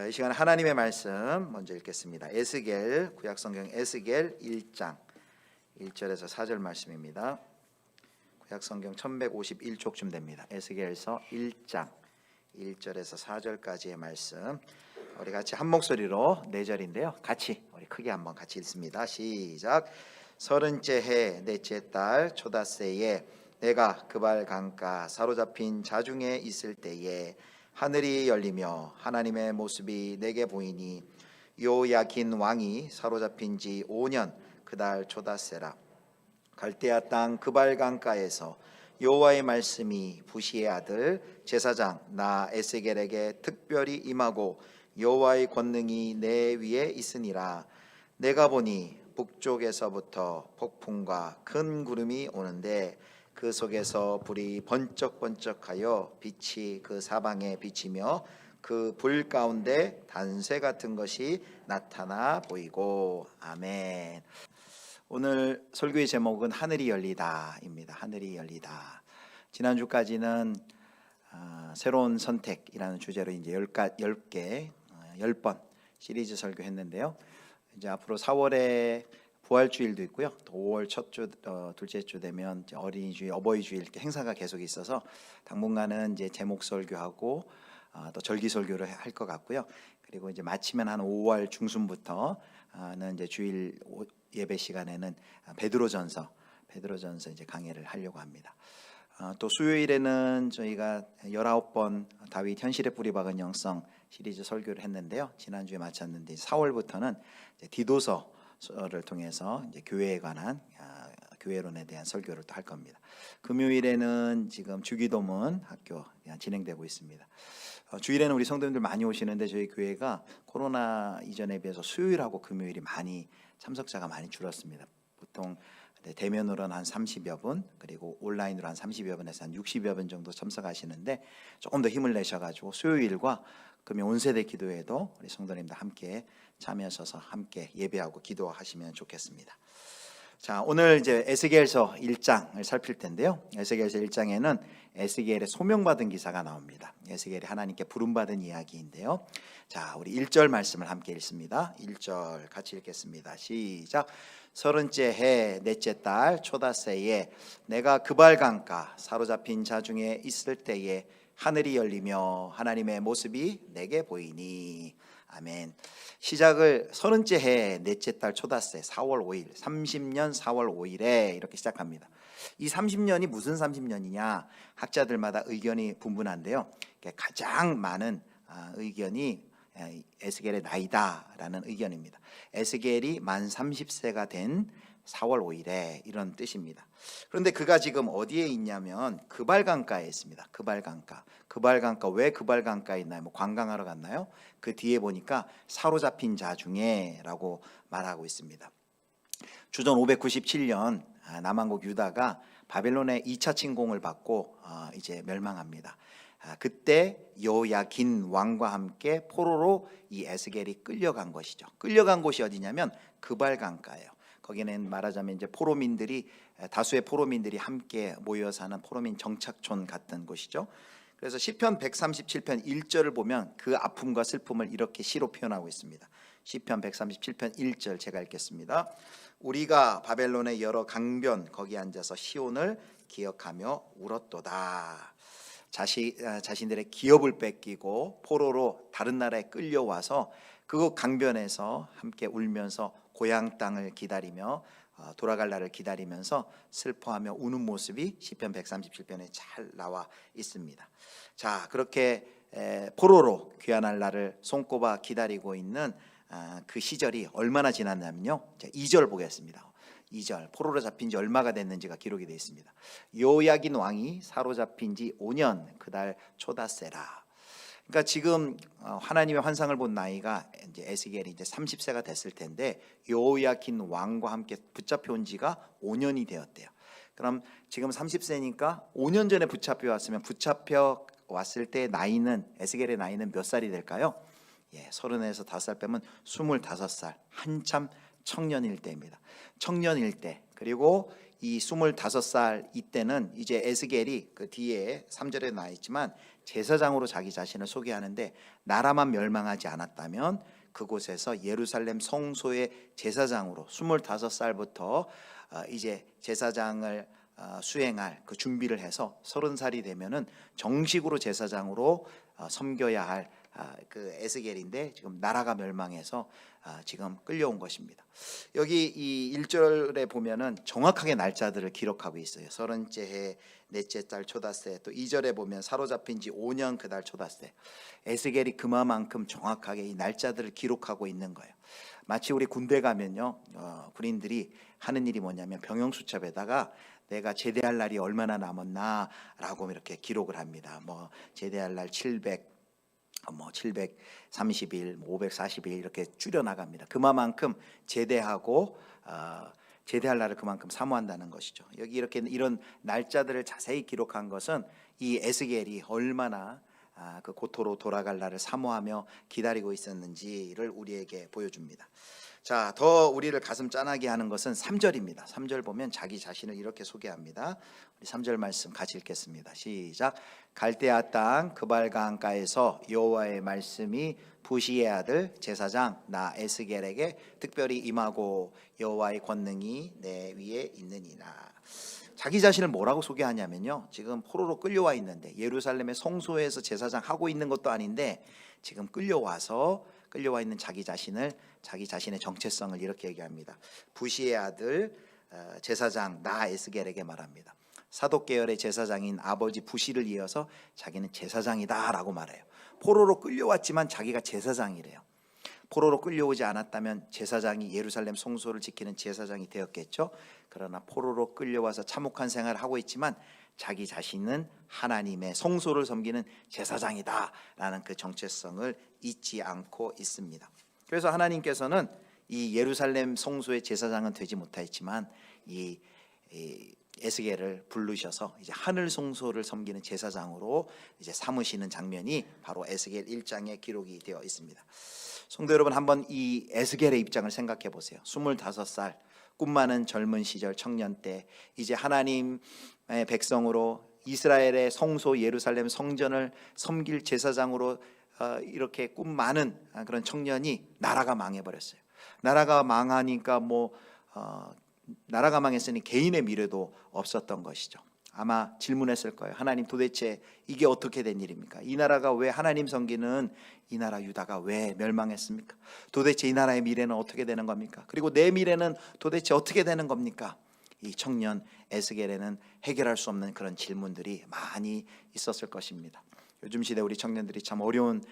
이 시간에 하나님의 말씀 먼저 읽겠습니다. 에스겔 구약성경 에스겔 1장 1절에서 4절 말씀입니다. 구약성경 1151쪽쯤 됩니다. 에스겔서 1장 1절에서 4절까지의 말씀 우리 같이 한 목소리로 4절인데요. 같이 우리 크게 한번 같이 읽습니다. 시작. 서른째 해 넷째 달 초닷새에 내가 그발 강가 사로잡힌 자중에 있을 때에 하늘이 열리며 하나님의 모습이 내게 보이니 요야긴 왕이 사로잡힌 지 5년 그달 초닷새라. 갈대아 땅 그발 강가에서 여호와의 말씀이 부시의 아들 제사장 나 에스겔에게 특별히 임하고 여호와의 권능이 내 위에 있으니라. 내가 보니 북쪽에서부터 폭풍과 큰 구름이 오는데 그 속에서 불이 번쩍번쩍하여 빛이 그 사방에 비치며 그 불 가운데 단쇠 같은 것이 나타나 보이고. 아멘. 오늘 설교의 제목은 하늘이 열리다입니다. 하늘이 열리다. 지난주까지는 새로운 선택이라는 주제로 이제 10번 시리즈 설교했는데요. 이제 앞으로 4월에 부활주일도 있고요. 또 5월 첫 주, 둘째 주 되면 이제 어린이주일, 어버이주일 이렇게 행사가 계속 있어서 당분간은 이제 제목 설교하고 또 절기 설교를 할 것 같고요. 그리고 이제 마치면 한 5월 중순부터는 이제 주일 예배 시간에는 베드로전서 이제 강해를 하려고 합니다. 또 수요일에는 저희가 19번 다윗 현실에 뿌리 박은 영성 시리즈 설교를 했는데요. 지난주에 마쳤는데 4월부터는 이제 디도서를 통해서 이제 교회에 관한 교회론에 대한 설교를 또 할 겁니다. 금요일에는 지금 주기도문 학교 진행되고 있습니다. 주일에는 우리 성도님들 많이 오시는데 저희 교회가 코로나 이전에 비해서 수요일하고 금요일이 많이 참석자가 많이 줄었습니다. 보통 대면으로는 한 30여 분, 그리고 온라인으로 한 30여 분에서 한 60여 분 정도 참석하시는데 조금 더 힘을 내셔가지고 수요일과 금요 온세대 기도회도 우리 성도님들 함께 참여하셔서 함께 예배하고 기도하시면 좋겠습니다. 자, 오늘 이제 에스겔서 1장을 살필 텐데요. 에스겔서 1장에는 에스겔의 소명받은 기사가 나옵니다. 에스겔이 하나님께 부름받은 이야기인데요. 자, 우리 1절 말씀을 함께 읽습니다. 1절 같이 읽겠습니다. 시작. 서른째 해 넷째 달 초닷새에 내가 그발 강가 사로잡힌 자 중에 있을 때에 하늘이 열리며 하나님의 모습이 내게 보이니. 아멘. 시작을 서른째 해 넷째 달 초닷새 4월 5일 30년 4월 5일에 이렇게 시작합니다. 이 30년이 무슨 30년이냐 학자들마다 의견이 분분한데요. 가장 많은 의견이 에스겔의 나이다라는 의견입니다. 에스겔이 만 30세가 된 4월 5일에 이런 뜻입니다. 그런데 그가 지금 어디에 있냐면 그발강가에 있습니다. 그발강가. 그발강가 왜 그발강가에 있나요? 뭐 관광하러 갔나요? 그 뒤에 보니까 사로잡힌 자 중에라고 말하고 있습니다. 주전 597년 남왕국 유다가 바벨론의 2차 침공을 받고 이제 멸망합니다. 그때 여호야긴 왕과 함께 포로로 이 에스겔이 끌려간 것이죠. 끌려간 곳이 어디냐면 그발강가예요. 거기는 말하자면 이제 다수의 포로민들이 함께 모여 사는 포로민 정착촌 같은 곳이죠. 그래서 시편 137편 1절을 보면 그 아픔과 슬픔을 이렇게 시로 표현하고 있습니다. 시편 137편 1절 제가 읽겠습니다. 우리가 바벨론의 여러 강변 거기 앉아서 시온을 기억하며 울었도다. 자신들의 기업을 뺏기고 포로로 다른 나라에 끌려와서 그곳 강변에서 함께 울면서 고향 땅을 기다리며 돌아갈 날을 기다리면서 슬퍼하며 우는 모습이 시편 137편에 잘 나와 있습니다. 자, 그렇게 포로로 귀환할 날을 손꼽아 기다리고 있는 그 시절이 얼마나 지났냐면요. 2절 보겠습니다. 2절 포로로 잡힌 지 얼마가 됐는지가 기록이 되어 있습니다. 요야긴 왕이 사로잡힌 지 5년 그달 초닷새라. 그러니까 지금 하나님의 환상을 본 나이가 이제 에스겔이 이제 30세가 됐을 텐데 요야긴 왕과 함께 붙잡혀 온 지가 5년이 되었대요. 그럼 지금 30세니까 5년 전에 붙잡혀 왔으면 붙잡혀 왔을 때 나이는 에스겔의 나이는 몇 살이 될까요? 30에서 5살 빼면 25살, 한참 청년일 때입니다. 청년일 때. 그리고 이 25살 이때는 이제 에스겔이 그 뒤에 3절에 나와 있지만 제사장으로 자기 자신을 소개하는데 나라만 멸망하지 않았다면 그곳에서 예루살렘 성소의 제사장으로 25살부터 이제 제사장을 수행할 그 준비를 해서 30살이 되면은 정식으로 제사장으로 섬겨야 할 그 에스겔인데 지금 나라가 멸망해서 지금 끌려온 것입니다. 여기 이 1절에 보면은 정확하게 날짜들을 기록하고 있어요. 30째 해 넷째 달 초닷새, 또 2절에 보면 사로잡힌 지 5년 그달 초닷새. 에스겔이 그만큼 정확하게 이 날짜들을 기록하고 있는 거예요. 마치 우리 군대 가면요, 군인들이 하는 일이 뭐냐면 병영수첩에다가 내가 제대할 날이 얼마나 남았나라고 이렇게 기록을 합니다. 뭐 제대할 날 730일, 540일 이렇게 줄여 나갑니다. 그만큼 제대하고 제대할 날을 그만큼 사모한다는 것이죠. 여기 이렇게 이런 날짜들을 자세히 기록한 것은 이 에스겔이 얼마나 그 고토로 돌아갈 날을 사모하며 기다리고 있었는지를 우리에게 보여줍니다. 자, 더 우리를 가슴 짠하게 하는 것은 3절입니다. 3절 보면 자기 자신을 이렇게 소개합니다. 우리 3절 말씀 같이 읽겠습니다. 시작. 갈대아 땅 그발 강가에서 여호와의 말씀이 부시의 아들 제사장 나 에스겔에게 특별히 임하고 여호와의 권능이 내 위에 있느니라. 자기 자신을 뭐라고 소개하냐면요, 지금 포로로 끌려와 있는데 예루살렘의 성소에서 제사장 하고 있는 것도 아닌데 지금 끌려와 있는 자기 자신의 정체성을 이렇게 얘기합니다. 부시의 아들 제사장 나 에스겔에게 말합니다. 사독 계열의 제사장인 아버지 부시를 이어서 자기는 제사장이다라고 말해요. 포로로 끌려왔지만 자기가 제사장이래요. 포로로 끌려오지 않았다면 제사장이 예루살렘 성소를 지키는 제사장이 되었겠죠. 그러나 포로로 끌려와서 참혹한 생활을 하고 있지만 자기 자신은 하나님의 성소를 섬기는 제사장이다라는 그 정체성을 잊지 않고 있습니다. 그래서 하나님께서는 이 예루살렘 성소의 제사장은 되지 못했지만 이 에스겔을 부르셔서 이제 하늘 성소를 섬기는 제사장으로 이제 삼으시는 장면이 바로 에스겔 1장에 기록이 되어 있습니다. 성도 여러분, 한번 이 에스겔의 입장을 생각해 보세요. 25살 꿈 많은 젊은 시절 청년 때 이제 하나님의 백성으로 이스라엘의 성소 예루살렘 성전을 섬길 제사장으로 이렇게 꿈 많은 그런 청년이 나라가 망해버렸어요. 나라가 망하니까 나라가 망했으니 개인의 미래도 없었던 것이죠. 아마 질문했을 거예요. 하나님, 도대체 이게 어떻게 된 일입니까? 이 나라가 왜 하나님 섬기는 이 나라 유다가 왜 멸망했습니까? 도대체 이 나라의 미래는 어떻게 되는 겁니까? 그리고 내 미래는 도대체 어떻게 되는 겁니까? 이 청년 에스겔에는 해결할 수 없는 그런 질문들이 많이 있었을 것입니다. 요즘 시대 우리 청년들이 참 어려운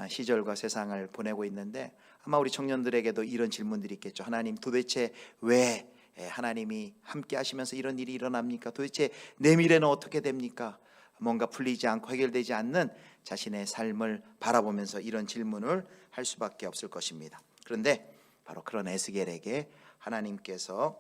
시절과 세상을 보내고 있는데 아마 우리 청년들에게도 이런 질문들이 있겠죠. 하나님, 도대체 왜 하나님이 함께 하시면서 이런 일이 일어납니까? 도대체 내 미래는 어떻게 됩니까? 뭔가 풀리지 않고 해결되지 않는 자신의 삶을 바라보면서 이런 질문을 할 수밖에 없을 것입니다. 그런데 바로 그런 에스겔에게 하나님께서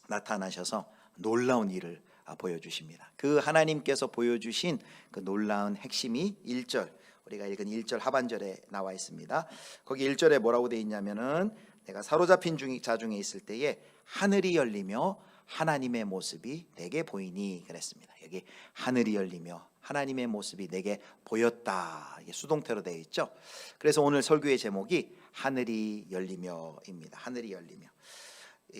나타나셔서 놀라운 일을 보여주십니다. 그 하나님께서 보여주신 그 놀라운 핵심이 1절, 우리가 읽은 1절 하반절에 나와 있습니다. 거기 1절에 뭐라고 되어 있냐면은 내가 사로잡힌 자 중에 있을 때에 하늘이 열리며 하나님의 모습이 내게 보이니 그랬습니다. 여기 하늘이 열리며 하나님의 모습이 내게 보였다, 이게 수동태로 되어 있죠. 그래서 오늘 설교의 제목이 하늘이 열리며입니다. 하늘이 열리며.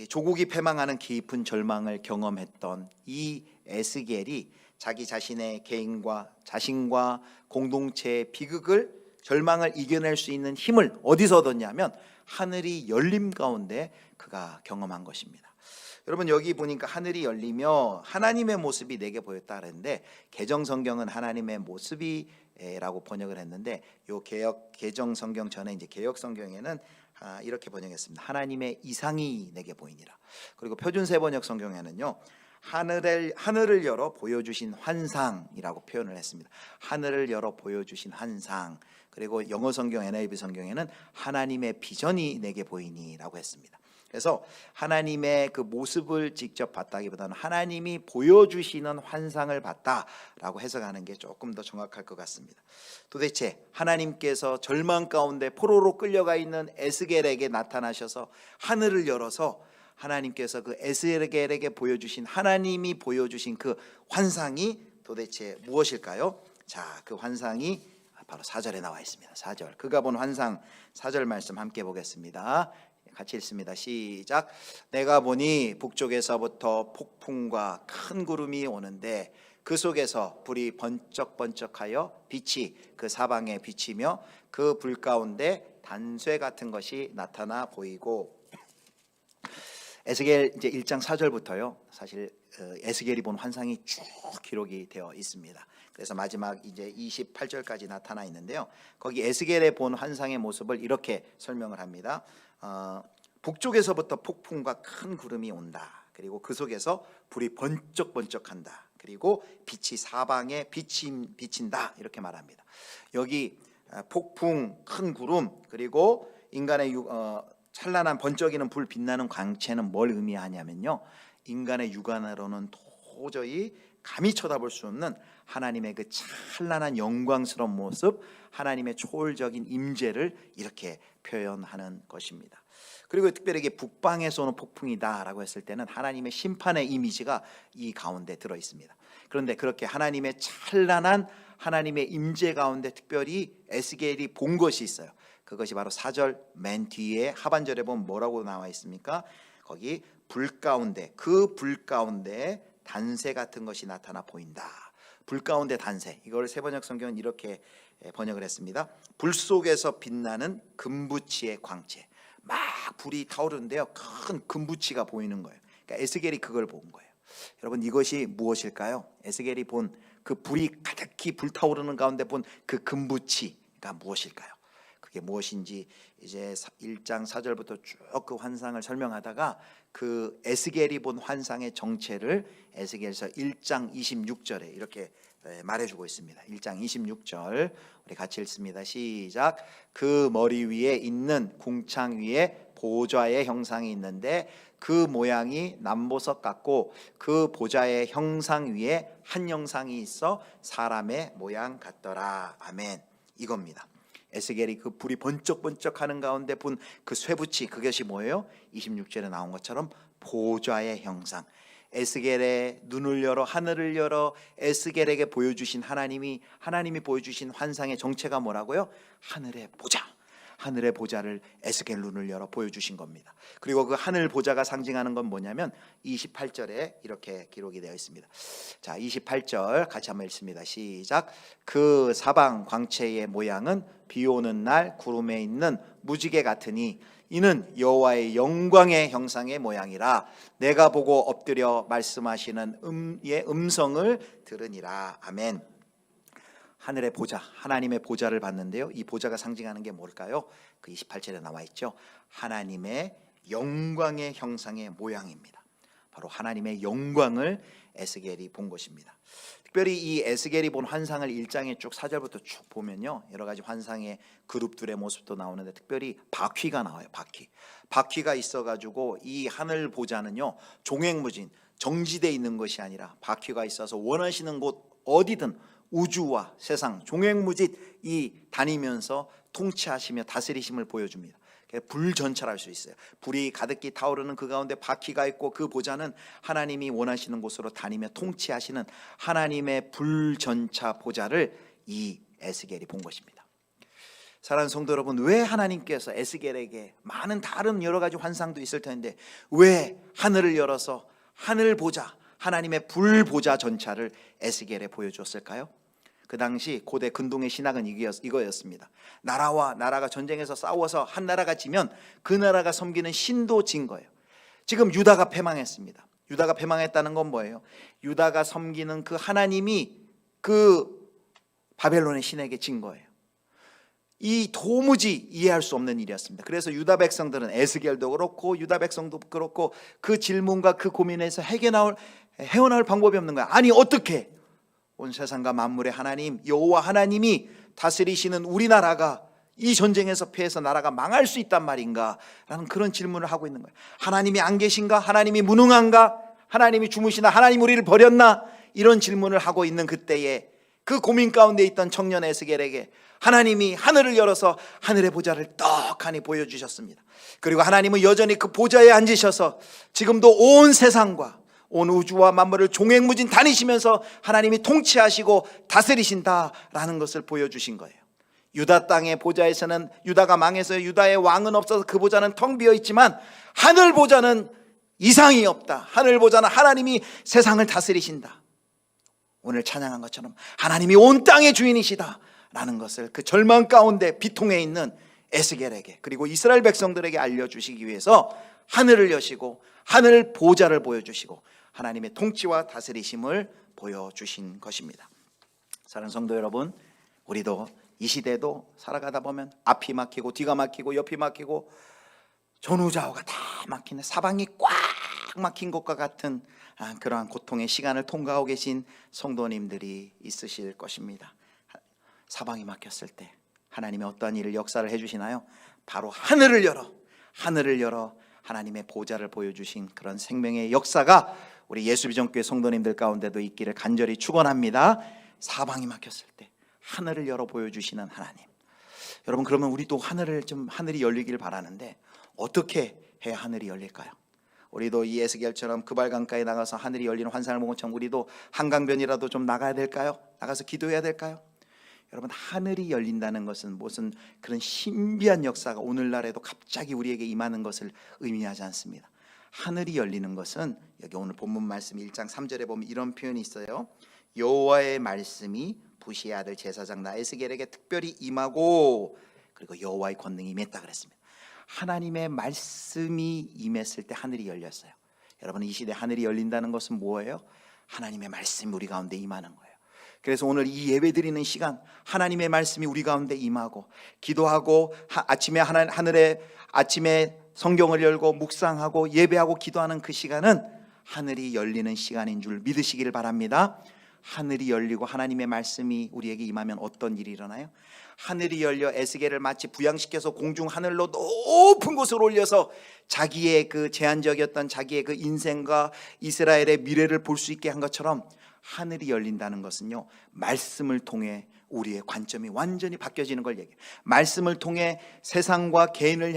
조국이 패망하는 깊은 절망을 경험했던 이 에스겔이 자기 자신의 개인과 자신과 공동체의 비극을, 절망을 이겨낼 수 있는 힘을 어디서 얻었냐면 하늘이 열림 가운데 그가 경험한 것입니다. 여러분, 여기 보니까 하늘이 열리며 하나님의 모습이 내게 보였다 그랬는데 개정 성경은 하나님의 모습이라고 번역을 했는데 요 개정 성경 전에 이제 개역 성경에는 이렇게 번역했습니다. 하나님의 이상이 내게 보이니라. 그리고 표준 세번역 성경에는요, 하늘을 열어 보여주신 환상이라고 표현을 했습니다. 하늘을 열어 보여주신 환상. 그리고 영어 성경 NIV 성경에는 하나님의 비전이 내게 보이니라고 했습니다. 그래서 하나님의 그 모습을 직접 봤다기보다는 하나님이 보여주시는 환상을 봤다라고 해석하는 게 조금 더 정확할 것 같습니다. 도대체 하나님께서 절망 가운데 포로로 끌려가 있는 에스겔에게 나타나셔서 하늘을 열어서 하나님께서 그 에스겔에게 보여주신, 하나님이 보여주신 그 환상이 도대체 무엇일까요? 자, 그 환상이 바로 4절에 나와 있습니다. 4절, 그가 본 환상 4절 말씀 함께 보겠습니다. 같이 읽습니다. 시작. 내가 보니 북쪽에서부터 폭풍과 큰 구름이 오는데 그 속에서 불이 번쩍번쩍하여 빛이 그 사방에 비치며 그 불 가운데 단쇠 같은 것이 나타나 보이고. 에스겔 이제 1장 4절부터요. 사실 에스겔이 본 환상이 쭉 기록이 되어 있습니다. 그래서 마지막 이제 28절까지 나타나 있는데요. 거기 에스겔의 본 환상의 모습을 이렇게 설명을 합니다. 북쪽에서부터 폭풍과 큰 구름이 온다. 그리고 그 속에서 불이 번쩍번쩍한다. 그리고 빛이 사방에 비친다. 이렇게 말합니다. 여기 폭풍, 큰 구름, 그리고 인간의 찬란한 번쩍이는 불 빛나는 광채는 뭘 의미하냐면요, 인간의 육안으로는 도저히 감히 쳐다볼 수 없는 하나님의 그 찬란한 영광스러운 모습, 하나님의 초월적인 임재를 이렇게 표현하는 것입니다. 그리고 특별히 이게 북방에서 오는 폭풍이다라고 했을 때는 하나님의 심판의 이미지가 이 가운데 들어 있습니다. 그런데 그렇게 하나님의 찬란한 하나님의 임재 가운데 특별히 에스겔이 본 것이 있어요. 그것이 바로 4절 맨 뒤에 하반절에 보면 뭐라고 나와 있습니까? 거기 불 가운데, 그 불 가운데 단새 같은 것이 나타나 보인다. 불 가운데 단새, 이걸 세번역 성경은 이렇게 번역을 했습니다. 불 속에서 빛나는 금부치의 광채. 막 불이 타오르는데요, 큰 금부치가 보이는 거예요. 그러니까 에스겔이 그걸 본 거예요. 여러분, 이것이 무엇일까요? 에스겔이 본 그 불이 가득히 불타오르는 가운데 본 그 금부치가 무엇일까요? 그게 무엇인지 이제 1장 4절부터 쭉 그 환상을 설명하다가 그 에스겔이 본 환상의 정체를 에스겔서 1장 26절에 이렇게 말해주고 있습니다. 1장 26절 우리 같이 읽습니다. 시작. 그 머리 위에 있는 궁창 위에 보좌의 형상이 있는데 그 모양이 남보석 같고 그 보좌의 형상 위에 한 형상이 있어 사람의 모양 같더라. 아멘. 이겁니다. 에스겔이 그 불이 번쩍번쩍하는 가운데 본 그 쇠붙이, 그것이 뭐예요? 26절에 나온 것처럼 보좌의 형상. 에스겔의 눈을 열어 하늘을 열어 에스겔에게 보여주신 하나님이 보여주신 환상의 정체가 뭐라고요? 하늘의 보좌. 하늘의 보좌를 에스겔 눈을 열어 보여주신 겁니다. 그리고 그 하늘 보좌가 상징하는 건 뭐냐면 28절에 이렇게 기록이 되어 있습니다. 자, 28절 같이 한번 읽습니다. 시작. 그 사방 광채의 모양은 비 오는 날 구름에 있는 무지개 같으니 이는 여호와의 영광의 형상의 모양이라. 내가 보고 엎드려 말씀하시는 음성을 들으니라. 아멘. 하늘의 보좌, 하나님의 보좌를 봤는데요, 이 보좌가 상징하는 게 뭘까요? 그 28절에 나와 있죠. 하나님의 영광의 형상의 모양입니다. 바로 하나님의 영광을 에스겔이 본 것입니다. 특별히 이 에스겔이 본 환상을 1장에 쭉 4절부터 쭉 보면요, 여러 가지 환상의 그룹들의 모습도 나오는데 특별히 바퀴가 나와요. 바퀴가 있어가지고 이 하늘 보좌는요, 종횡무진 정지되어 있는 것이 아니라 바퀴가 있어서 원하시는 곳 어디든 우주와 세상 종횡무진이 다니면서 통치하시며 다스리심을 보여줍니다. 불전철할 수 있어요. 불이 가득히 타오르는 그 가운데 바퀴가 있고 그 보좌는 하나님이 원하시는 곳으로 다니며 통치하시는 하나님의 불전차 보좌를 이 에스겔이 본 것입니다. 사랑하는 성도 여러분, 왜 하나님께서 에스겔에게 많은 다른 여러 가지 환상도 있을 텐데 왜 하늘을 열어서 하늘 보좌, 하나님의 불보좌 전차를 에스겔에 보여주었을까요? 그 당시 고대 근동의 신학은 이거였습니다. 나라와 나라가 전쟁에서 싸워서 한 나라가 지면 그 나라가 섬기는 신도 진 거예요. 지금 유다가 패망했습니다. 유다가 패망했다는 건 뭐예요? 유다가 섬기는 그 하나님이 그 바벨론의 신에게 진 거예요. 이 도무지 이해할 수 없는 일이었습니다. 그래서 유다 백성들은 에스겔도 그렇고 유다 백성도 그렇고 그 질문과 그 고민에서 헤어나올 방법이 없는 거야. 아니, 어떻게 온 세상과 만물의 하나님 여호와 하나님이 다스리시는 우리나라가 이 전쟁에서 패해서 나라가 망할 수 있단 말인가? 라는 그런 질문을 하고 있는 거예요. 하나님이 안 계신가? 하나님이 무능한가? 하나님이 주무시나? 하나님 우리를 버렸나? 이런 질문을 하고 있는 그때에 그 고민 가운데 있던 청년 에스겔에게 하나님이 하늘을 열어서 하늘의 보좌를 떡하니 보여주셨습니다. 그리고 하나님은 여전히 그 보좌에 앉으셔서 지금도 온 세상과 온 우주와 만물을 종횡무진 다니시면서 하나님이 통치하시고 다스리신다라는 것을 보여주신 거예요. 유다 땅의 보좌에서는 유다가 망해서 유다의 왕은 없어서 그 보좌는 텅 비어 있지만 하늘 보좌는 이상이 없다. 하늘 보좌는 하나님이 세상을 다스리신다. 오늘 찬양한 것처럼 하나님이 온 땅의 주인이시다 라는 것을 그 절망 가운데 비통해 있는 에스겔에게 그리고 이스라엘 백성들에게 알려주시기 위해서 하늘을 여시고 하늘 보좌를 보여주시고 하나님의 통치와 다스리심을 보여주신 것입니다. 사랑하는 성도 여러분, 우리도 이 시대도 살아가다 보면 앞이 막히고 뒤가 막히고 옆이 막히고 전후좌우가 다 막히는 사방이 꽉 막힌 것과 같은 그러한 고통의 시간을 통과하고 계신 성도님들이 있으실 것입니다. 사방이 막혔을 때 하나님이 어떠한 일을 역사를 해주시나요? 바로 하늘을 열어 하나님의 보좌를 보여주신 그런 생명의 역사가 우리 예수비전교회 성도님들 가운데도 있기를 간절히 축원합니다. 사방이 막혔을 때 하늘을 열어 보여주시는 하나님. 여러분, 그러면 우리도 하늘이 열리길 바라는데 어떻게 해야 하늘이 열릴까요? 우리도 이 에스겔처럼 그발강가에 나가서 하늘이 열리는 환상을 본 것처럼 우리도 한강변이라도 좀 나가야 될까요? 나가서 기도해야 될까요? 여러분, 하늘이 열린다는 것은 무슨 그런 신비한 역사가 오늘날에도 갑자기 우리에게 임하는 것을 의미하지 않습니다. 하늘이 열리는 것은 여기 오늘 본문 말씀 1장 3절에 보면 이런 표현이 있어요. 여호와의 말씀이 부시의 아들 제사장 에스겔에게 특별히 임하고 그리고 여호와의 권능이 임했다 그랬습니다. 하나님의 말씀이 임했을 때 하늘이 열렸어요. 여러분, 이 시대 하늘이 열린다는 것은 뭐예요? 하나님의 말씀이 우리 가운데 임하는 거예요. 그래서 오늘 이 예배 드리는 시간 하나님의 말씀이 우리 가운데 임하고 기도하고 아침에 성경을 열고 묵상하고 예배하고 기도하는 그 시간은 하늘이 열리는 시간인 줄 믿으시기를 바랍니다. 하늘이 열리고 하나님의 말씀이 우리에게 임하면 어떤 일이 일어나요? 하늘이 열려 에스겔을 마치 부양시켜서 공중 하늘로 높은 곳으로 올려서 자기의 그 제한적이었던 자기의 그 인생과 이스라엘의 미래를 볼 수 있게 한 것처럼 하늘이 열린다는 것은요, 말씀을 통해 우리의 관점이 완전히 바뀌어지는 걸 얘기해요. 말씀을 통해 세상과 개인을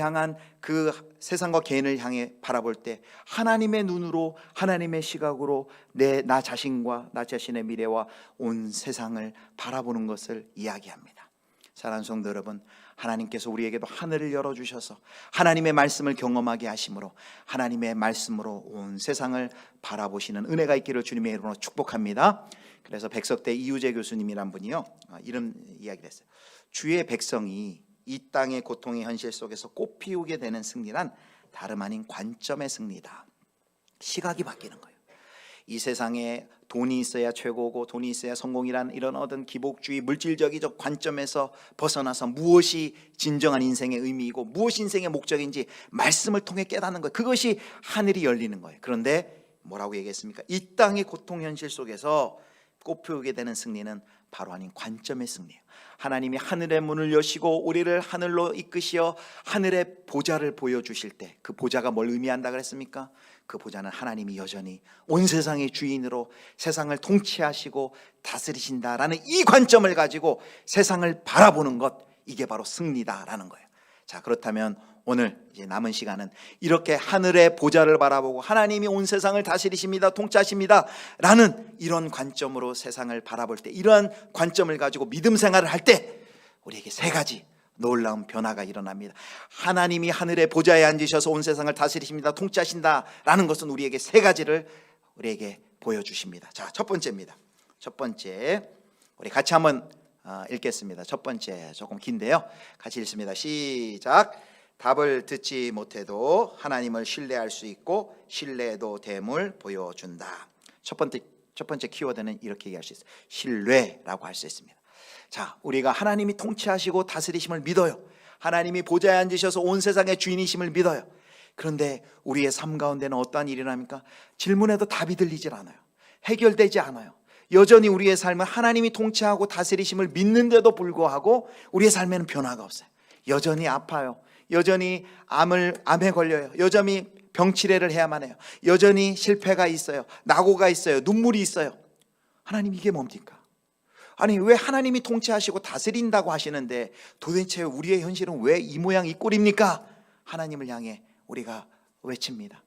향해 바라볼 때 하나님의 눈으로 하나님의 시각으로 나 자신과 나 자신의 미래와 온 세상을 바라보는 것을 이야기합니다. 사랑하는 성도 여러분, 하나님께서 우리에게도 하늘을 열어주셔서 하나님의 말씀을 경험하게 하심으로 하나님의 말씀으로 온 세상을 바라보시는 은혜가 있기를 주님의 이름으로 축복합니다. 그래서 백석대 이유재 교수님이란 분이요, 이런 이야기를 했어요. 주의 백성이 이 땅의 고통의 현실 속에서 꽃피우게 되는 승리란 다름 아닌 관점의 승리다. 시각이 바뀌는 거예요. 이 세상에 돈이 있어야 최고고 돈이 있어야 성공이라는 이런 어떤 기복주의 물질적인 관점에서 벗어나서 무엇이 진정한 인생의 의미이고 무엇이 인생의 목적인지 말씀을 통해 깨닫는 거예요. 그것이 하늘이 열리는 거예요. 그런데 뭐라고 얘기했습니까? 이 땅의 고통 현실 속에서 꽃피우게 되는 승리는 바로 아닌 관점의 승리예요. 하나님이 하늘의 문을 여시고 우리를 하늘로 이끄시어 하늘의 보좌를 보여주실 때 그 보좌가 뭘 의미한다 그랬습니까? 그 보좌는 하나님이 여전히 온 세상의 주인으로 세상을 통치하시고 다스리신다라는 이 관점을 가지고 세상을 바라보는 것, 이게 바로 승리다라는 거예요. 자, 그렇다면 오늘 이제 남은 시간은 이렇게 하늘의 보좌를 바라보고 하나님이 온 세상을 다스리십니다, 통치하십니다 라는 이런 관점으로 세상을 바라볼 때, 이러한 관점을 가지고 믿음 생활을 할 때 우리에게 세 가지 놀라운 변화가 일어납니다. 하나님이 하늘의 보좌에 앉으셔서 온 세상을 다스리십니다, 통치하신다라는 것은 우리에게 세 가지를 우리에게 보여주십니다. 자, 첫 번째입니다. 첫 번째, 우리 같이 한번 읽겠습니다. 첫 번째 조금 긴데요, 같이 읽습니다. 시작. 답을 듣지 못해도 하나님을 신뢰할 수 있고 신뢰도 됨을 보여준다. 첫 번째 키워드는 이렇게 얘기할 수 있어요. 신뢰라고 할 수 있습니다. 자, 우리가 하나님이 통치하시고 다스리심을 믿어요. 하나님이 보좌에 앉으셔서 온 세상의 주인이심을 믿어요. 그런데 우리의 삶 가운데는 어떠한 일이 일어납니까? 질문에도 답이 들리질 않아요. 해결되지 않아요. 여전히 우리의 삶은 하나님이 통치하고 다스리심을 믿는데도 불구하고 우리의 삶에는 변화가 없어요. 여전히 아파요. 여전히 암에 걸려요. 여전히 병치레를 해야만 해요. 여전히 실패가 있어요. 낙오가 있어요. 눈물이 있어요. 하나님, 이게 뭡니까? 아니 왜 하나님이 통치하시고 다스린다고 하시는데 도대체 우리의 현실은 왜 이 모양 이 꼴입니까? 하나님을 향해 우리가 외칩니다.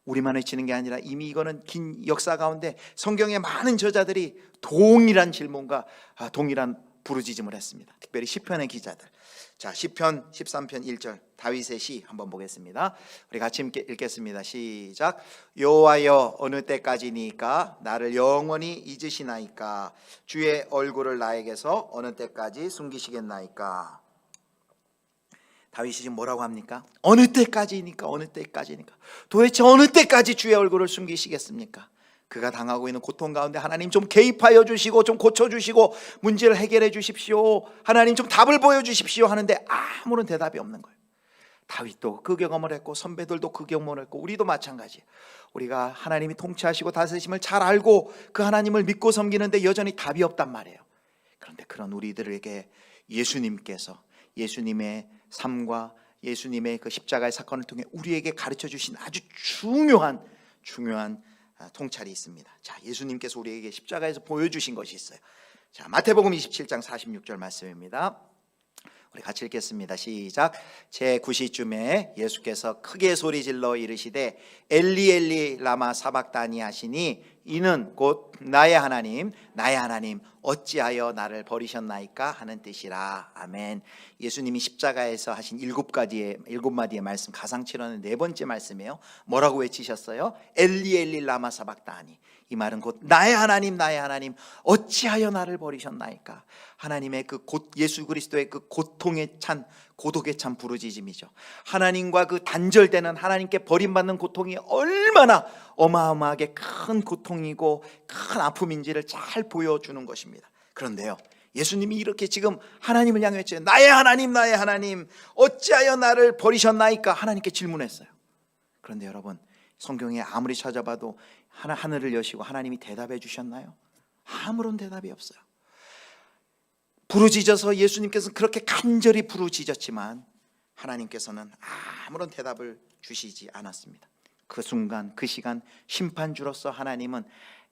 우리만 외치는 게 아니라 이미 이거는 긴 역사 가운데 성경의 많은 저자들이 동일한 질문과 동일한 부르짖음을 했습니다. 특별히 시편의 기자들. 자, 시편 13편 1절 다윗의 시 한번 보겠습니다. 우리 같이 읽겠습니다. 시작. 여호와여 어느 때까지니까 나를 영원히 잊으시나이까? 주의 얼굴을 나에게서 어느 때까지 숨기시겠나이까? 다윗이 지금 뭐라고 합니까? 어느 때까지니까, 어느 때까지니까. 도대체 어느 때까지 주의 얼굴을 숨기시겠습니까? 그가 당하고 있는 고통 가운데 하나님 좀 개입하여 주시고 좀 고쳐주시고 문제를 해결해 주십시오. 하나님 좀 답을 보여주십시오 하는데 아무런 대답이 없는 거예요. 다윗도 그 경험을 했고 선배들도 그 경험을 했고 우리도 마찬가지예요. 우리가 하나님이 통치하시고 다스리심을 잘 알고 그 하나님을 믿고 섬기는데 여전히 답이 없단 말이에요. 그런데 그런 우리들에게 예수님께서 예수님의 삶과 예수님의 그 십자가의 사건을 통해 우리에게 가르쳐 주신 아주 중요한 통찰이 있습니다. 자, 예수님께서 우리에게 십자가에서 보여주신 것이 있어요. 자, 마태복음 27장 46절 말씀입니다. 우리 같이 읽겠습니다. 시작. 제9시쯤에 예수께서 크게 소리질러 이르시되 엘리 엘리 라마 사박다니 하시니 이는 곧 나의 하나님 어찌하여 나를 버리셨나이까 하는 뜻이라. 아멘. 예수님이 십자가에서 하신 일곱 마디의 말씀 가상칠언의 네 번째 말씀이에요. 뭐라고 외치셨어요? 엘리 엘리 라마 사박다니. 이 말은 곧 나의 하나님 어찌하여 나를 버리셨나이까? 하나님의 그 예수 그리스도의 그 고통에 찬 고독에 찬 부르짖음이죠. 하나님과 그 단절되는 하나님께 버림받는 고통이 얼마나 어마어마하게 큰 고통이고 큰 아픔인지를 잘 보여주는 것입니다. 그런데요, 예수님이 이렇게 지금 하나님을 향해 외쳐요. 나의 하나님 어찌하여 나를 버리셨나이까? 하나님께 질문했어요. 그런데 여러분, 성경에 아무리 찾아봐도 하늘을 여시고 하나님이 대답해 주셨나요? 아무런 대답이 없어요. 부르짖어서 예수님께서는 그렇게 간절히 부르짖었지만 하나님께서는 아무런 대답을 주시지 않았습니다. 그 순간 그 시간 심판주로서 하나님은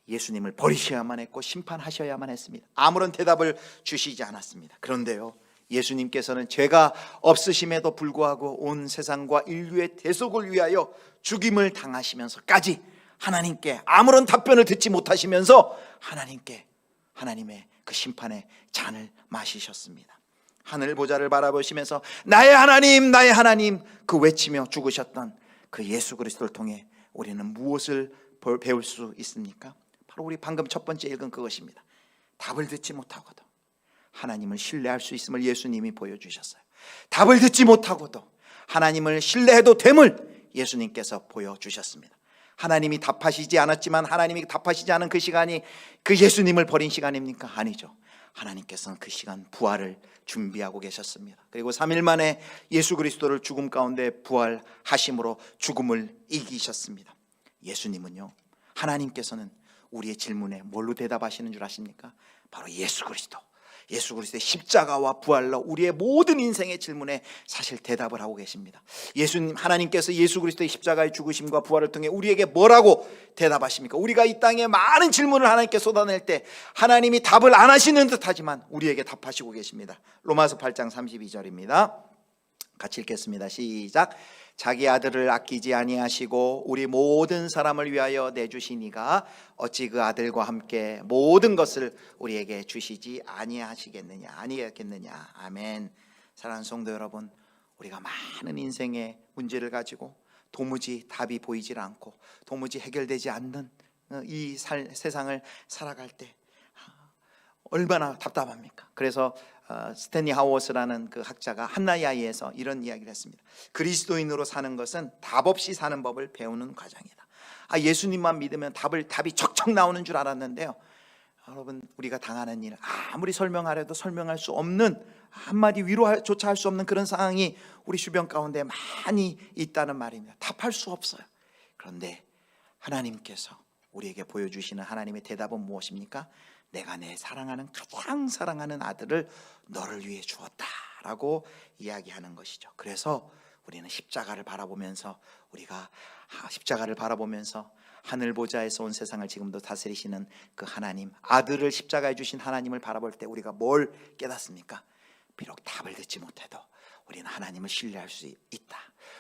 예수님을 버리셔야만 했고 심판하셔야만 했습니다. 아무런 대답을 주시지 않았습니다. 그런데요, 예수님께서는 죄가 없으심에도 불구하고 온 세상과 인류의 대속을 위하여 죽임을 당하시면서까지 하나님께 아무런 답변을 듣지 못하시면서 하나님의 그 심판의 잔을 마시셨습니다. 하늘 보좌를 바라보시면서 나의 하나님 그 외치며 죽으셨던 그 예수 그리스도를 통해 우리는 무엇을 배울 수 있습니까? 바로 우리 방금 첫 번째 읽은 그것입니다. 답을 듣지 못하고도 하나님을 신뢰할 수 있음을 예수님이 보여주셨어요. 답을 듣지 못하고도 하나님을 신뢰해도 됨을 예수님께서 보여주셨습니다. 하나님이 답하시지 않았지만 하나님이 답하시지 않은 그 시간이 그 예수님을 버린 시간입니까? 아니죠. 하나님께서는 그 시간 부활을 준비하고 계셨습니다. 그리고 3일 만에 예수 그리스도를 죽음 가운데 부활하심으로 죽음을 이기셨습니다. 예수님은요, 하나님께서는 우리의 질문에 뭘로 대답하시는 줄 아십니까? 바로 예수 그리스도의 십자가와 부활로 우리의 모든 인생의 질문에 사실 대답을 하고 계십니다. 하나님께서 예수 그리스도의 십자가의 죽으심과 부활을 통해 우리에게 뭐라고 대답하십니까? 우리가 이 땅에 많은 질문을 하나님께 쏟아낼 때 하나님이 답을 안 하시는 듯하지만 우리에게 답하시고 계십니다. 로마서 8장 32절입니다. 같이 읽겠습니다. 시작. 자기 아들을 아끼지 아니하시고 우리 모든 사람을 위하여 내주시니가 어찌 그 아들과 함께 모든 것을 우리에게 주시지 아니하겠느냐. 아멘. 사랑하는 성도 여러분, 우리가 많은 인생의 문제를 가지고 도무지 답이 보이질 않고 도무지 해결되지 않는 이 세상을 살아갈 때 얼마나 답답합니까? 그래서 스탠리 하워스라는 그 학자가 한나야이에서 이런 이야기를 했습니다. 그리스도인으로 사는 것은 답 없이 사는 법을 배우는 과정이다. 예수님만 믿으면 답이 척척 나오는 줄 알았는데요, 여러분, 우리가 당하는 일 아무리 설명하려도 설명할 수 없는, 한마디 위로조차 할 수 없는 그런 상황이 우리 주변 가운데 많이 있다는 말입니다. 답할 수 없어요. 그런데 하나님께서 우리에게 보여주시는 하나님의 대답은 무엇입니까? 내가 내 가장 사랑하는 아들을 너를 위해 주었다라고 이야기하는 것이죠. 그래서 우리는 십자가를 바라보면서 하늘 보좌에서 온 세상을 지금도 다스리시는 그 하나님, 아들을 십자가에 주신 하나님을 바라볼 때 우리가 뭘 깨닫습니까? 비록 답을 듣지 못해도 우리는 하나님을 신뢰할 수 있다.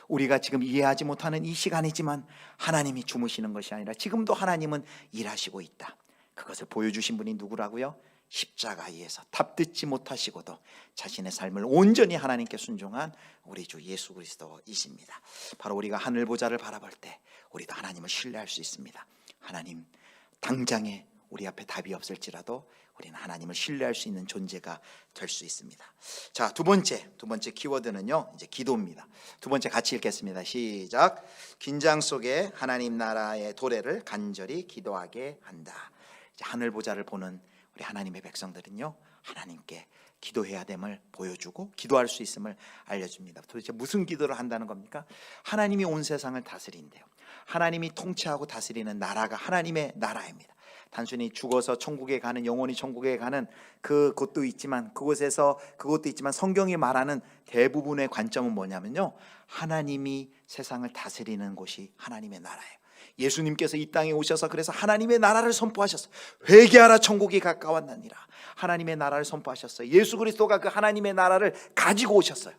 우리가 지금 이해하지 못하는 이 시간이지만 하나님이 주무시는 것이 아니라 지금도 하나님은 일하시고 있다. 그것을 보여주신 분이 누구라고요? 십자가에서 답 듣지 못하시고도 자신의 삶을 온전히 하나님께 순종한 우리 주 예수 그리스도이십니다. 바로 우리가 하늘 보좌를 바라볼 때 우리도 하나님을 신뢰할 수 있습니다. 하나님, 당장에 우리 앞에 답이 없을지라도 우리는 하나님을 신뢰할 수 있는 존재가 될 수 있습니다. 자, 두 번째 키워드는요, 이제 기도입니다. 두 번째 같이 읽겠습니다. 시작. 긴장 속에 하나님 나라의 도래를 간절히 기도하게 한다. 이제 하늘 보좌를 보는 우리 하나님의 백성들은요, 하나님께 기도해야 됨을 보여주고 기도할 수 있음을 알려줍니다. 도대체 무슨 기도를 한다는 겁니까? 하나님이 온 세상을 다스린대요. 하나님이 통치하고 다스리는 나라가 하나님의 나라입니다. 단순히 죽어서 천국에 가는, 영원히 천국에 가는 그것도 있지만 그것도 있지만 성경이 말하는 대부분의 관점은 뭐냐면요, 하나님이 세상을 다스리는 곳이 하나님의 나라예요. 예수님께서 이 땅에 오셔서 그래서 하나님의 나라를 선포하셨어요. 회개하라, 천국이 가까웠느니라. 하나님의 나라를 선포하셨어요. 예수 그리스도가 그 하나님의 나라를 가지고 오셨어요.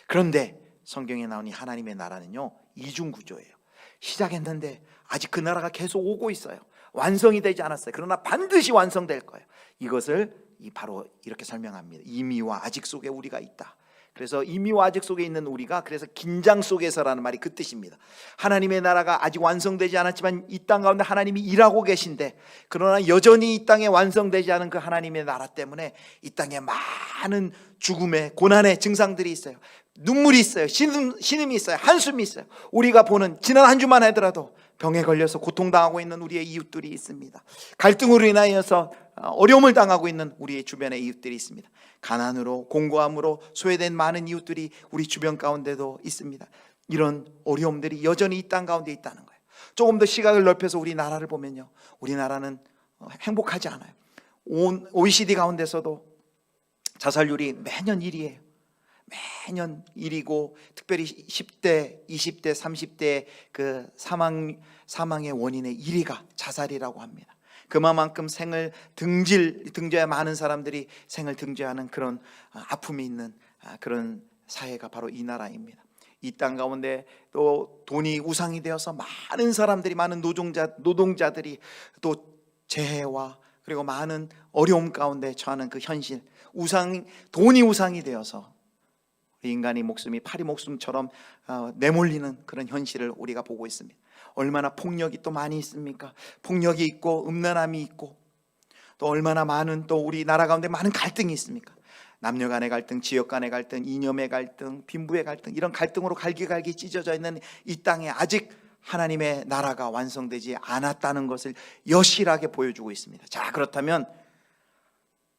그런데 성경에 나오니 하나님의 나라는요, 이중구조예요. 시작했는데 아직 그 나라가 계속 오고 있어요. 완성이 되지 않았어요. 그러나 반드시 완성될 거예요. 이것을 바로 이렇게 설명합니다. 이미와 아직 속에 우리가 있다. 그래서 이미와 아직 속에 있는 우리가, 그래서 긴장 속에서라는 말이 그 뜻입니다. 하나님의 나라가 아직 완성되지 않았지만 이 땅 가운데 하나님이 일하고 계신데, 그러나 여전히 이 땅에 완성되지 않은 그 하나님의 나라 때문에 이 땅에 많은 죽음의 고난의 증상들이 있어요. 눈물이 있어요. 신음이 있어요. 한숨이 있어요. 우리가 보는 지난 한 주만 하더라도 병에 걸려서 고통당하고 있는 우리의 이웃들이 있습니다. 갈등으로 인하여서 어려움을 당하고 있는 우리의 주변에 이웃들이 있습니다. 가난으로, 공고함으로 소외된 많은 이웃들이 우리 주변 가운데도 있습니다. 이런 어려움들이 여전히 이 땅 가운데 있다는 거예요. 조금 더 시각을 넓혀서 우리나라를 보면요, 우리나라는 행복하지 않아요. 온 OECD 가운데서도 자살률이 매년 1위예요. 매년 1위고, 특별히 10대, 20대, 30대 그 사망의 원인의 1위가 자살이라고 합니다. 그만큼 생을 등져야 많은 사람들이 생을 등져하는 그런 아픔이 있는 그런 사회가 바로 이 나라입니다. 이 땅 가운데 또 돈이 우상이 되어서 많은 사람들이, 많은 노동자들이 또 재해와 그리고 많은 어려움 가운데 처하는 그 현실, 돈이 우상이 되어서 인간의 목숨이 파리 목숨처럼 내몰리는 그런 현실을 우리가 보고 있습니다. 얼마나 폭력이 또 많이 있습니까? 폭력이 있고 음란함이 있고, 또 얼마나 많은 또 우리 나라 가운데 많은 갈등이 있습니까? 남녀 간의 갈등, 지역 간의 갈등, 이념의 갈등, 빈부의 갈등, 이런 갈등으로 갈기갈기 찢어져 있는 이 땅에 아직 하나님의 나라가 완성되지 않았다는 것을 여실하게 보여주고 있습니다. 자, 그렇다면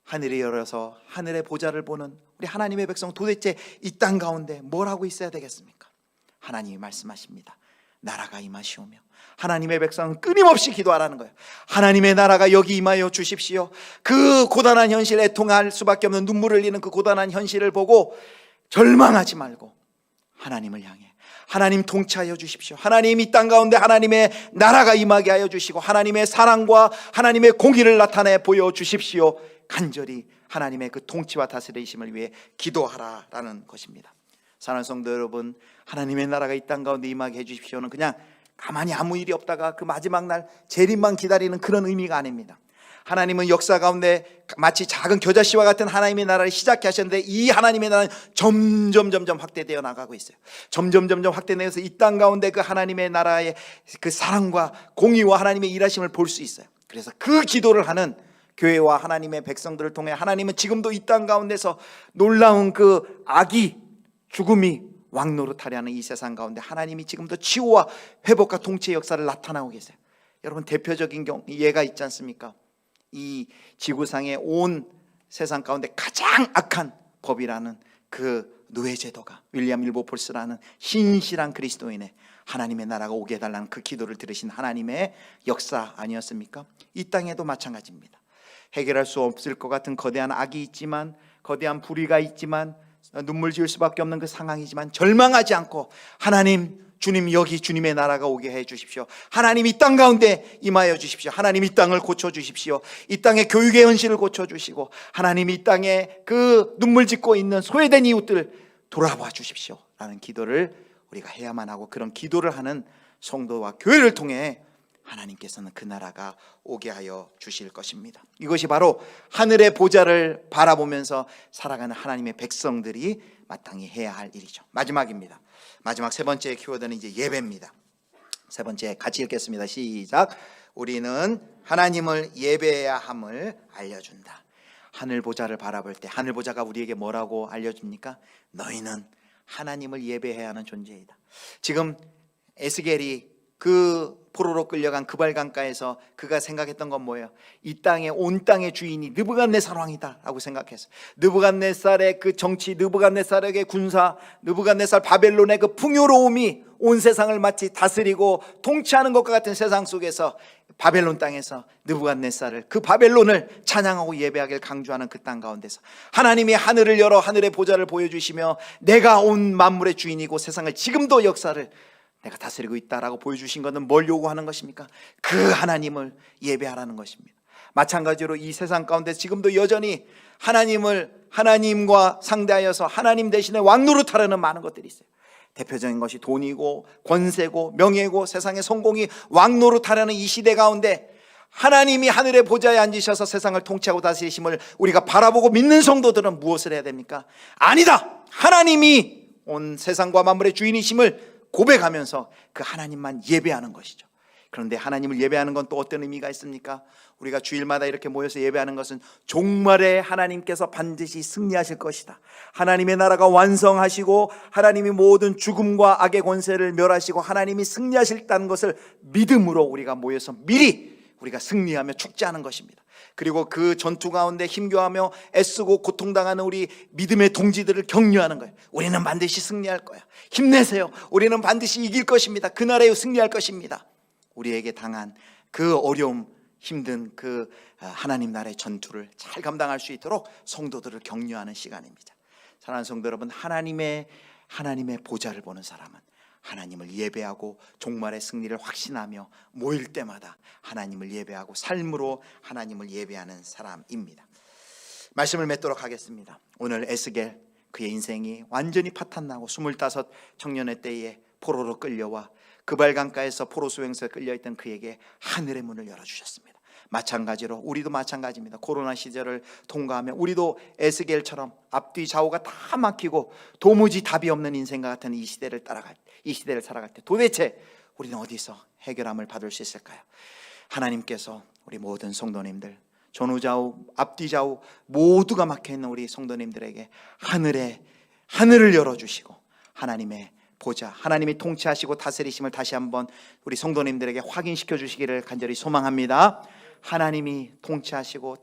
하늘이 열어서 하늘의 보좌를 보는 우리 하나님의 백성, 도대체 이 땅 가운데 뭘 하고 있어야 되겠습니까? 하나님이 말씀하십니다. 나라가 임하시오며. 하나님의 백성은 끊임없이 기도하라는 거예요. 하나님의 나라가 여기 임하여 주십시오. 그 고단한 현실에 애통할 수밖에 없는, 눈물을 흘리는 그 고단한 현실을 보고 절망하지 말고 하나님을 향해 하나님 통치하여 주십시오. 하나님 이 땅 가운데 하나님의 나라가 임하게 하여 주시고 하나님의 사랑과 하나님의 공의를 나타내 보여주십시오. 간절히 하나님의 그 통치와 다스리심을 위해 기도하라라는 것입니다. 사랑하는 성도 여러분, 하나님의 나라가 이 땅 가운데 임하게 해주십시오는 그냥 가만히 아무 일이 없다가 그 마지막 날 재림만 기다리는 그런 의미가 아닙니다. 하나님은 역사 가운데 마치 작은 겨자씨와 같은 하나님의 나라를 시작해 하셨는데, 이 하나님의 나라는 점점 확대되어 나가고 있어요. 점점 확대되어서 이 땅 가운데 그 하나님의 나라의 그 사랑과 공의와 하나님의 일하심을 볼 수 있어요. 그래서 그 기도를 하는 교회와 하나님의 백성들을 통해 하나님은 지금도 이 땅 가운데서 놀라운 그 악이, 죽음이 왕노릇하려 하는 이 세상 가운데 하나님이 지금도 치유와 회복과 통치의 역사를 나타나고 계세요. 여러분, 대표적인 예가 있지 않습니까? 이 지구상의 온 세상 가운데 가장 악한 법이라는 그 노예제도가, 윌리엄 윌버폴스라는 신실한 그리스도인의 하나님의 나라가 오게 해달라는 그 기도를 들으신 하나님의 역사 아니었습니까? 이 땅에도 마찬가지입니다. 해결할 수 없을 것 같은 거대한 악이 있지만, 거대한 불의가 있지만, 눈물 지을 수밖에 없는 그 상황이지만 절망하지 않고 하나님 주님, 여기 주님의 나라가 오게 해 주십시오. 하나님, 이 땅 가운데 임하여 주십시오. 하나님, 이 땅을 고쳐 주십시오. 이 땅의 교육의 현실을 고쳐 주시고, 하나님, 이 땅에 그 눈물 짓고 있는 소외된 이웃들 돌아봐 주십시오 라는 기도를 우리가 해야만 하고, 그런 기도를 하는 성도와 교회를 통해 하나님께서는 그 나라가 오게 하여 주실 것입니다. 이것이 바로 하늘의 보좌를 바라보면서 살아가는 하나님의 백성들이 마땅히 해야 할 일이죠. 마지막입니다. 마지막 세 번째 키워드는 이제 예배입니다. 세 번째 같이 읽겠습니다. 시작. 우리는 하나님을 예배해야 함을 알려준다. 하늘 보좌를 바라볼 때 하늘 보좌가 우리에게 뭐라고 알려줍니까? 너희는 하나님을 예배해야 하는 존재이다. 지금 에스겔이 그 포로로 끌려간 그발강가에서 그가 생각했던 건 뭐예요? 이 땅의 온 땅의 주인이 느부갓네살 왕이다 라고 생각했어요. 느부갓네살의 그 정치, 느부갓네살의 군사, 느부갓네살 바벨론의 그 풍요로움이 온 세상을 마치 다스리고 통치하는 것과 같은 세상 속에서 바벨론 땅에서 느부갓네살을, 그 바벨론을 찬양하고 예배하길 강조하는 그 땅 가운데서 하나님이 하늘을 열어 하늘의 보좌를 보여주시며 내가 온 만물의 주인이고 세상을 지금도 역사를 내가 다스리고 있다라고 보여주신 것은 뭘 요구하는 것입니까? 그 하나님을 예배하라는 것입니다. 마찬가지로 이 세상 가운데 지금도 여전히 하나님과 상대하여서 하나님 대신에 왕 노릇하려는 많은 것들이 있어요. 대표적인 것이 돈이고 권세고 명예고 세상의 성공이 왕 노릇하려는 이 시대 가운데 하나님이 하늘의 보좌에 앉으셔서 세상을 통치하고 다스리심을 우리가 바라보고 믿는 성도들은 무엇을 해야 됩니까? 아니다! 하나님이 온 세상과 만물의 주인이심을 고백하면서 그 하나님만 예배하는 것이죠. 그런데 하나님을 예배하는 건 또 어떤 의미가 있습니까? 우리가 주일마다 이렇게 모여서 예배하는 것은 종말에 하나님께서 반드시 승리하실 것이다, 하나님의 나라가 완성하시고 하나님이 모든 죽음과 악의 권세를 멸하시고 하나님이 승리하실다는 것을 믿음으로 우리가 모여서 미리 우리가 승리하며 축제하는 것입니다. 그리고 그 전투 가운데 힘겨워하며 애쓰고 고통당하는 우리 믿음의 동지들을 격려하는 거예요. 우리는 반드시 승리할 거야, 힘내세요, 우리는 반드시 이길 것입니다, 그날에 승리할 것입니다. 우리에게 당한 그 어려움, 힘든 그 하나님 나라의 전투를 잘 감당할 수 있도록 성도들을 격려하는 시간입니다. 사랑하는 성도 여러분, 하나님의 보좌를 보는 사람은 하나님을 예배하고 종말의 승리를 확신하며 모일 때마다 하나님을 예배하고 삶으로 하나님을 예배하는 사람입니다. 말씀을 맺도록 하겠습니다. 오늘 에스겔, 그의 인생이 완전히 파탄나고 25 청년의 때에 포로로 끌려와 그발강가에서 포로 수용소에 끌려있던 그에게 하늘의 문을 열어주셨습니다. 마찬가지로 우리도 마찬가지입니다. 코로나 시절을 통과하며 우리도 에스겔처럼 앞뒤 좌우가 다 막히고 도무지 답이 없는 인생과 같은 이 시대를 살아갈 때 도대체 우리는 어디서 해결함을 받을 수 있을까요? 하나님께서 우리 모든 성도님들, 전후좌우 앞뒤좌우 모두가 막혀있는 우리 성도님들에게 하늘을 열어주시고 하나님의 보좌, 하나님이 통치하시고 다스리심을 다시 한번 우리 성도님들에게 확인시켜 주시기를 간절히 소망합니다. 하나님이 통치하시고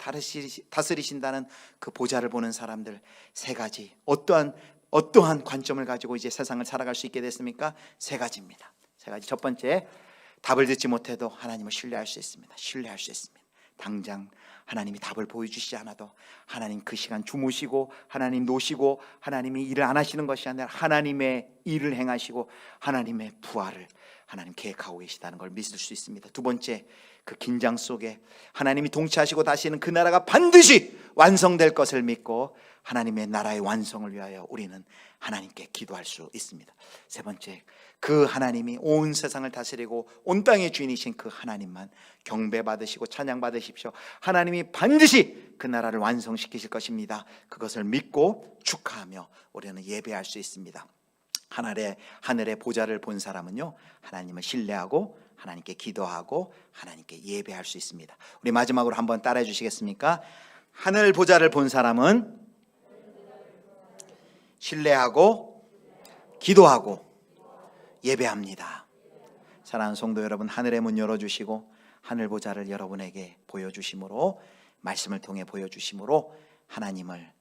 다스리신다는 그 보좌를 보는 사람들, 세 가지, 어떠한 관점을 가지고 이제 세상을 살아갈 수 있게 됐습니까? 세 가지입니다. 세 가지. 첫 번째, 답을 듣지 못해도 하나님을 신뢰할 수 있습니다. 신뢰할 수 있습니다. 당장 하나님이 답을 보여주시지 않아도 하나님 그 시간 주무시고 하나님 노시고 하나님이 일을 안 하시는 것이 아니라 하나님의 일을 행하시고 하나님의 부활을 하나님 계획하고 계시다는 걸 믿을 수 있습니다. 두 번째, 그 긴장 속에 하나님이 통치하시고 다시는 그 나라가 반드시 완성될 것을 믿고 하나님의 나라의 완성을 위하여 우리는 하나님께 기도할 수 있습니다. 세 번째, 그 하나님이 온 세상을 다스리고 온 땅의 주인이신 그 하나님만 경배받으시고 찬양받으십시오. 하나님이 반드시 그 나라를 완성시키실 것입니다. 그것을 믿고 축하하며 우리는 예배할 수 있습니다. 하늘의 보좌를 본 사람은요, 하나님을 신뢰하고 하나님께 기도하고 하나님께 예배할 수 있습니다. 우리 마지막으로 한번 따라해 주시겠습니까? 하늘 보좌를 본 사람은 신뢰하고 기도하고 예배합니다. 사랑하는 성도 여러분, 하늘의 문 열어주시고 하늘 보좌를 여러분에게 보여주심으로, 말씀을 통해 보여주심으로 하나님을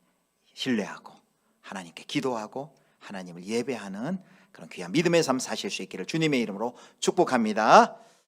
신뢰하고 하나님께 기도하고 하나님을 예배하는 그런 귀한 믿음의 삶 사실 수 있기를 주님의 이름으로 축복합니다.